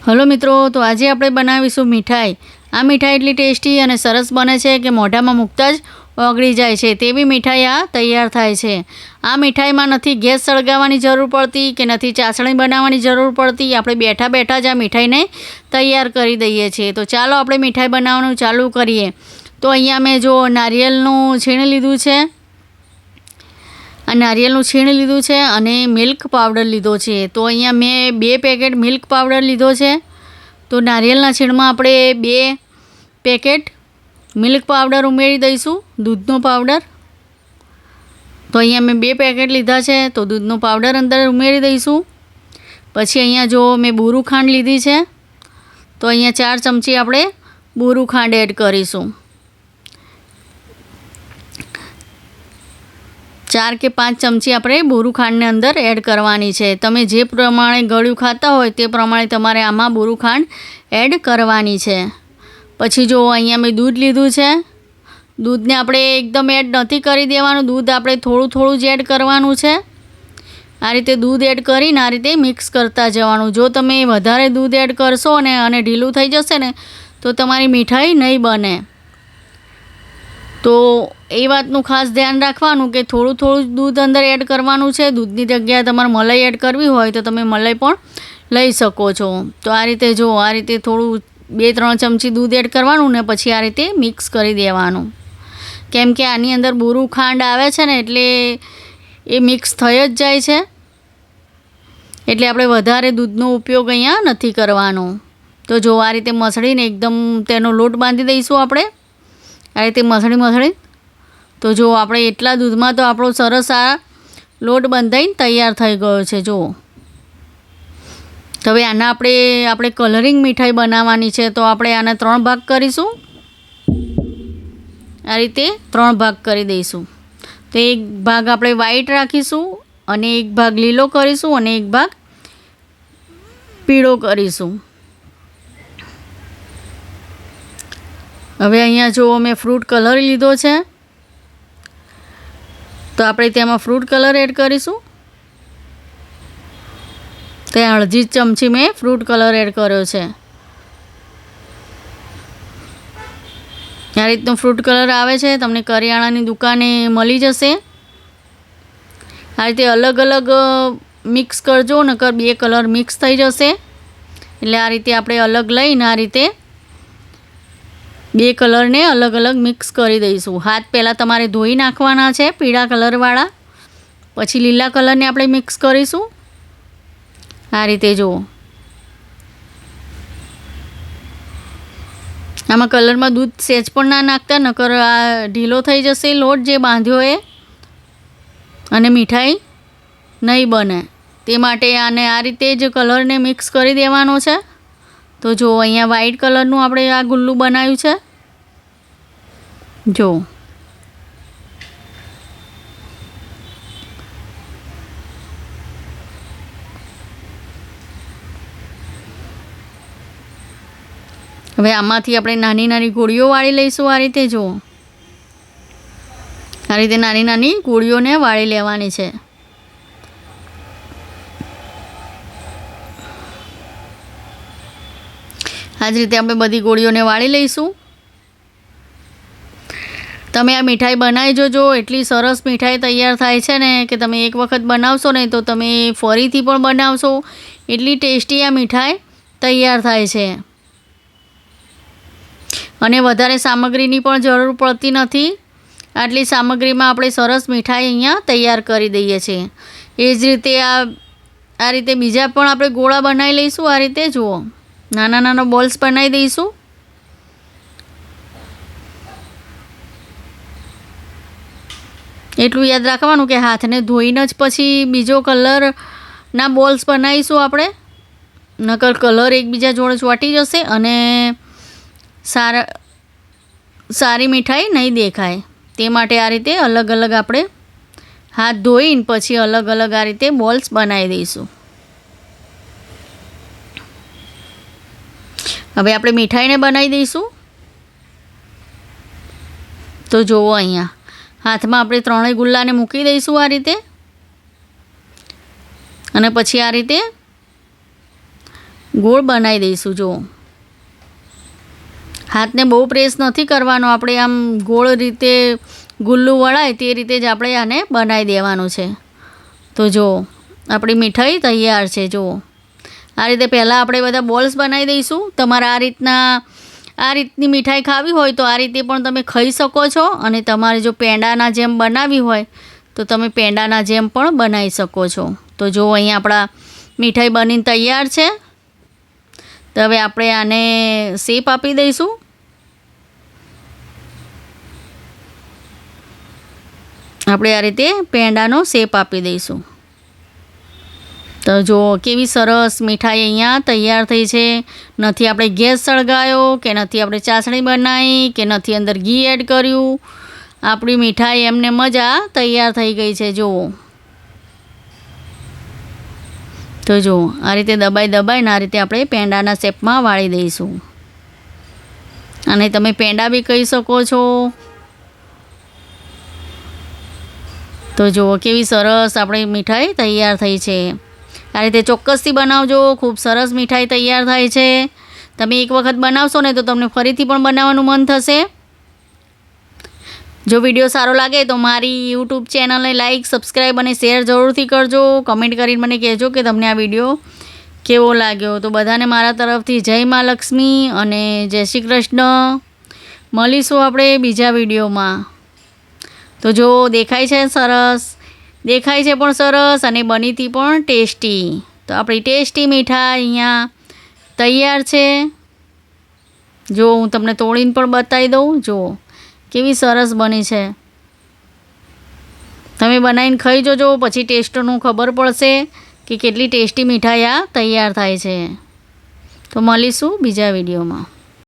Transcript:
Hello મિત્રો, તો આજે આપણે બનાવીશું મીઠાઈ। આ મીઠાઈ એટલી ટેસ્ટી અને સરસ બને છે કે મોઢામાં મૂકતા જ ઓગળી જાય છે તેવી મીઠાઈ આ તૈયાર થાય છે। આ મીઠાઈમાં નથી ગેસ સળગાવવાની જરૂર પડતી કે નથી ચાસણી બનાવવાની જરૂર પડતી। આપણે બેઠા બેઠા જ આ મીઠાઈને તૈયાર કરી દઈએ છીએ। તો ચાલો આપણે મીઠાઈ બનાવવાનું ચાલુ કરીએ। તો અહીંયા મેં જો નારિયેળનું છીણ લીધું છે, આ નારિયેળનું છીણ લીધું છે અને મિલ્ક પાવડર લીધો છે। તો અહીંયા મેં 2 પેકેટ મિલ્ક પાવડર લીધો છે। તો નારિયેળના છીણમાં આપણે 2 પેકેટ મિલ્ક પાવડર ઉમેરી દઈશું, દૂધનો પાવડર। તો અહીંયા મેં 2 પેકેટ લીધા છે, તો દૂધનો પાવડર અંદર ઉમેરી દઈશું। પછી અહીંયા જો મેં બુરું ખાંડ લીધી છે, તો અહીંયા 4 ચમચી આપણે બુરું ખાંડ એડ કરીશું। 4 કે 5 ચમચી આપણે બુરું ખાંડને અંદર એડ કરવાની છે। તમે જે પ્રમાણે ગળ્યું ખાતા હોય તે પ્રમાણે તમારે આમાં બુરું ખાંડ એડ કરવાની છે। પછી જો અહીંયા મેં દૂધ લીધું છે, દૂધને આપણે એકદમ એડ નથી કરી દેવાનું, દૂધ આપણે થોડું થોડું જ એડ કરવાનું છે। આ રીતે દૂધ એડ કરીને આ રીતે મિક્સ કરતા જવાનું। જો તમે વધારે દૂધ એડ કરશો ને અને ઢીલું થઈ જશે ને તો તમારી મીઠાઈ નહીં બને। તો એ વાતનું ખાસ ધ્યાન રાખવાનું કે થોડું થોડું દૂધ અંદર એડ કરવાનું છે। દૂધની જગ્યાએ તમારે મલાઈ એડ કરવી હોય તો તમે મલાઈ પણ લઈ શકો છો। તો આ રીતે જો આ રીતે થોડું 2-3 ચમચી દૂધ એડ કરવાનું ને પછી આ રીતે મિક્સ કરી દેવાનું। કેમ કે આની અંદર બુરું ખાંડ આવે છે ને એટલે એ મિક્સ થઈ જ જાય છે, એટલે આપણે વધારે દૂધનો ઉપયોગ અહીંયા નથી કરવાનો। તો જો આ રીતે મસળીને એકદમ તેનો લોટ બાંધી દઈશું આપણે, આ રીતે મસળી। તો જો આપણે એટલા દૂધમાં તો આપણો સરસ આ લોટ બંધાઈને તૈયાર થઈ ગયો છે। જો તો હવે આના આપણે કલરિંગ મીઠાઈ બનાવવાની છે, તો આપણે આના 3 ભાગ કરીશું। આ રીતે 3 ભાગ કરી દઈશું। તો એક ભાગ આપણે વ્હાઈટ રાખીશું અને એક ભાગ લીલો કરીશું અને એક ભાગ પીળો કરીશું। હવે અહીંયા જો મેં ફ્રૂટ કલર લીધો છે, તો આપણે તેમાં ફ્રૂટ કલર એડ કરીશું। ત્યાં અડધી ચમચી મેં ફ્રૂટ કલર એડ કર્યો છે। આ રીતનો ફ્રૂટ કલર આવે છે, તમને કરિયાણાની દુકાને મળી જશે। આ રીતે અલગ અલગ મિક્સ કરજો, નકર 2 કલર મિક્સ થઈ જશે। એટલે આ રીતે આપણે અલગ લઈને આ રીતે 2 કલરને અલગ અલગ મિક્સ કરી દઈશું। હાથ પહેલાં તમારે ધોઈ નાખવાના છે પીળા કલરવાળા, પછી લીલા કલરને આપણે મિક્સ કરીશું। આ રીતે જુઓ, આમાં કલરમાં દૂધ સહેજ પણ ના નાખતા, નકર આ ઢીલો થઈ જશે લોટ જે બાંધ્યો એ અને મીઠાઈ નહીં બને। તે માટે આને આ રીતે જ કલરને મિક્સ કરી દેવાનો છે। તો જો અહીંયા વ્હાઈટ કલરનું આપણે આ ગુલ્લું બનાવ્યું છે। જો હવે આમાંથી આપણે નાની નાની ગોળીઓ વાળી લઈશું। આ રીતે જો આ રીતે નાની નાની ગોળીઓને વાળી લેવાની છે। આ જ રીતે આપણે બધી ગોળીઓને વાળી લઈશું। તમે આ મીઠાઈ બનાવી જોજો, એટલી સરસ મીઠાઈ તૈયાર થાય છે ને કે તમે એક વખત બનાવશો ને તો તમે ફરીથી પણ બનાવશો, એટલી ટેસ્ટી આ મીઠાઈ તૈયાર થાય છે। અને વધારે સામગ્રીની પણ જરૂર પડતી નથી, આટલી સામગ્રીમાં આપણે સરસ મીઠાઈ અહીંયા તૈયાર કરી દઈએ છીએ। એ જ રીતે આ રીતે બીજા પણ આપણે ગોળા બનાવી લઈશું। આ રીતે જુઓ નાના નાના બોલ્સ બનાવી દઈશું। એટલું યાદ રાખવાનું કે હાથને ધોઈને જ પછી બીજો કલરના બોલ્સ બનાવીશું આપણે, નકર કલર એકબીજા જોડે ચોંટી જશે અને સારી મીઠાઈ નહીં દેખાય। તે માટે આ રીતે અલગ અલગ આપણે હાથ ધોઈને પછી અલગ અલગ આ રીતે બોલ્સ બનાવી દઈશું। હવે આપણે મીઠાઈને બનાવી દઈશું। તો જુઓ અહીંયા હાથમાં આપણે 3 ગુલ્લાને મૂકી દઈશું આ રીતે, અને પછી આ રીતે ગોળ બનાવી દઈશું. જો હાથને બહુ પ્રેસ નથી કરવાનો, આપણે આમ ગોળ રીતે ગુલ્લું વળાય તે રીતે જ આપણે આને બનાવી દેવાનું છે. તો જો આપણી મીઠાઈ તૈયાર છે. જુઓ આ રીતે પહેલાં આપણે બધા બોલ્સ બનાવી દઈશું. તમારે આ રીતની મીઠાઈ ખાવી હોય તો આ રીતે પણ તમે ખાઈ શકો છો, અને તમારે જો પેંડાના જેમ બનાવવી હોય તો તમે પેંડાના જેમ પણ બનાવી શકો છો. તો જો અહીંયા આપણા મીઠાઈ બનીને તૈયાર છે. તો હવે આપણે આને શેપ આપી દઈશું. આપણે આ રીતે પેંડાનો શેપ આપી દઈશું. તો જો કેવી સરસ મીઠાઈ અહીંયા તૈયાર થઈ છે. નથી આપણે ગેસ સળગાવ્યો, કે નથી આપણે ચાસણી બનાવી, કે નથી અંદર ઘી એડ કર્યું. આપણી મીઠાઈ એમને મજા તૈયાર થઈ ગઈ છે. જુઓ તો જો આ રીતે દબાઈને આ રીતે આપણે પેંડાના શેપમાં વાળી દઈશું. અને તમે પેંડા બી કહી શકો છો. તો જુઓ કેવી સરસ આપણી મીઠાઈ તૈયાર થઈ છે. આ રીતે ચોક્કસથી બનાવજો, ખૂબ સરસ મીઠાઈ તૈયાર થાય છે. તમે એક વખત બનાવશો ને તો તમને ફરીથી પણ બનાવવાનું મન થશે. જો વિડીયો સારો લાગે તો મારી યુટ્યુબ ચેનલને લાઇક, સબસ્ક્રાઈબ અને શેર જરૂરથી કરજો. કમેન્ટ કરીને મને કહેજો કે તમને આ વિડીયો કેવો લાગ્યો. તો બધાને મારા તરફથી જય મા લક્ષ્મી અને જય શ્રી કૃષ્ણ. મળીશું આપણે બીજા વિડીયોમાં. તો જો દેખાય છે પણ સરસ, અને બનીતી પણ ટેસ્ટી. તો આપણી ટેસ્ટી મીઠાઈ અહીંયા તૈયાર છે. જો હું તમને તોડીને પણ બતાવી દઉં. જુઓ કેવી સરસ બની છે. તમે બનાવીને ખાઈ જોજો, પછી ટેસ્ટનું ખબર પડશે કે કેટલી ટેસ્ટી મીઠાઈ આ તૈયાર થાય છે. તો મળીશું બીજા વિડીયોમાં.